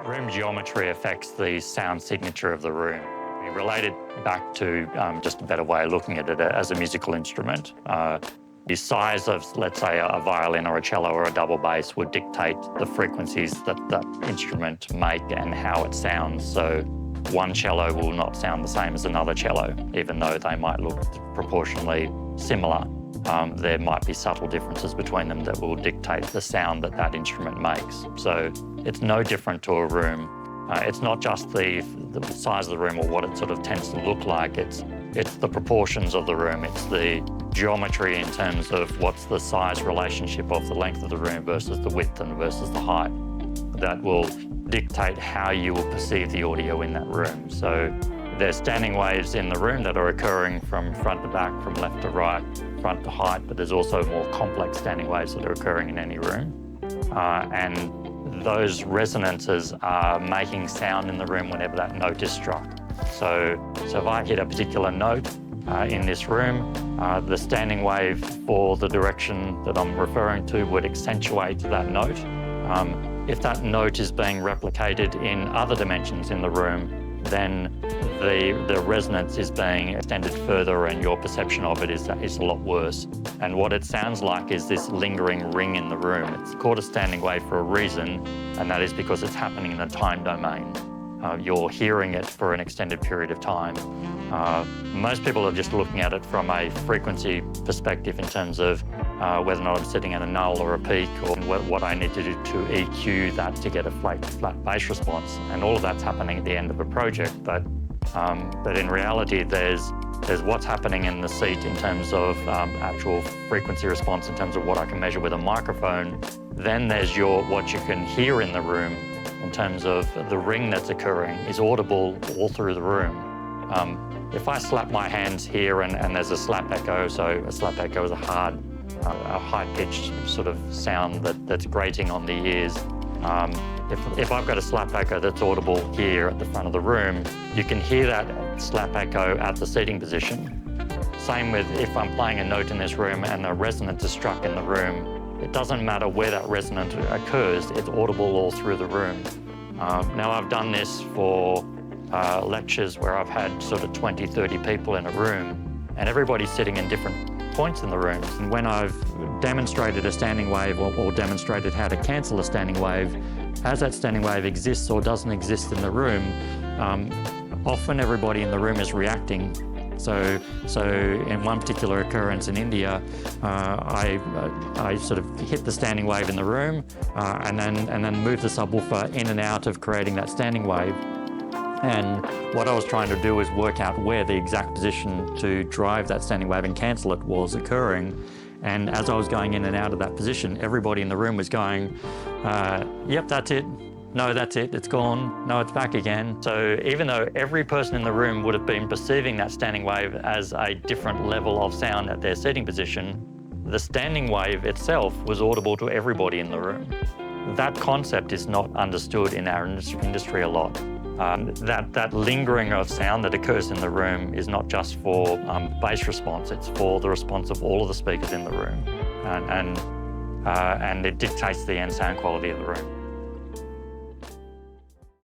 Room geometry affects the sound signature of the room. We relate it back to just a better way of looking at it as a musical instrument. The size of, let's say, a violin or a cello or a double bass would dictate the frequencies that that instrument make and how it sounds. So one cello will not sound the same as another cello, even though they might look proportionally similar. There might be subtle differences between them that will dictate the sound that that instrument makes. So it's no different to a room. It's not just the size of the room or what it sort of tends to look like. It's the proportions of the room. It's the geometry in terms of what's the size relationship of the length of the room versus the width and versus the height. That will dictate how you will perceive the audio in that room. So there's standing waves in the room that are occurring from front to back, from left to right, front to height, but there's also more complex standing waves that are occurring in any room. And those resonances are making sound in the room whenever that note is struck. So if I hit a particular note in this room, the standing wave for the direction that I'm referring to would accentuate that note. If that note is being replicated in other dimensions in the room, then the resonance is being extended further and your perception of it is a lot worse. And what it sounds like is this lingering ring in the room. It's called a standing wave for a reason, and that is because it's happening in the time domain. You're hearing it for an extended period of time. Most people are just looking at it from a frequency perspective in terms of whether or not I'm sitting at a null or a peak, or what I need to do to EQ that to get a flat bass response. And all of that's happening at the end of a project. But in reality, there's what's happening in the seat in terms of actual frequency response, in terms of what I can measure with a microphone. Then there's what you can hear in the room in terms of the ring that's occurring is audible all through the room. If I slap my hands here and there's a slap echo, so a slap echo is a high-pitched sort of sound that's grating on the ears. If I've got a slap echo that's audible here at the front of the room, you can hear that slap echo at the seating position. Same with if I'm playing a note in this room and a resonance is struck in the room, it doesn't matter where that resonance occurs, it's audible all through the room. Now I've done this for lectures where I've had sort of 20, 30 people in a room, and everybody's sitting in different points in the room. And when I've demonstrated a standing wave or demonstrated how to cancel a standing wave, as that standing wave exists or doesn't exist in the room, often everybody in the room is reacting. So in one particular occurrence in India, I sort of hit the standing wave in the room and then moved the subwoofer in and out of creating that standing wave. And what I was trying to do was work out where the exact position to drive that standing wave and cancel it was occurring. And as I was going in and out of that position, everybody in the room was going, yep, that's it. No, that's it, it's gone. No, it's back again. So even though every person in the room would have been perceiving that standing wave as a different level of sound at their seating position, the standing wave itself was audible to everybody in the room. That concept is not understood in our industry a lot. That lingering of sound that occurs in the room is not just for bass response, it's for the response of all of the speakers in the room. And it dictates the end sound quality of the room.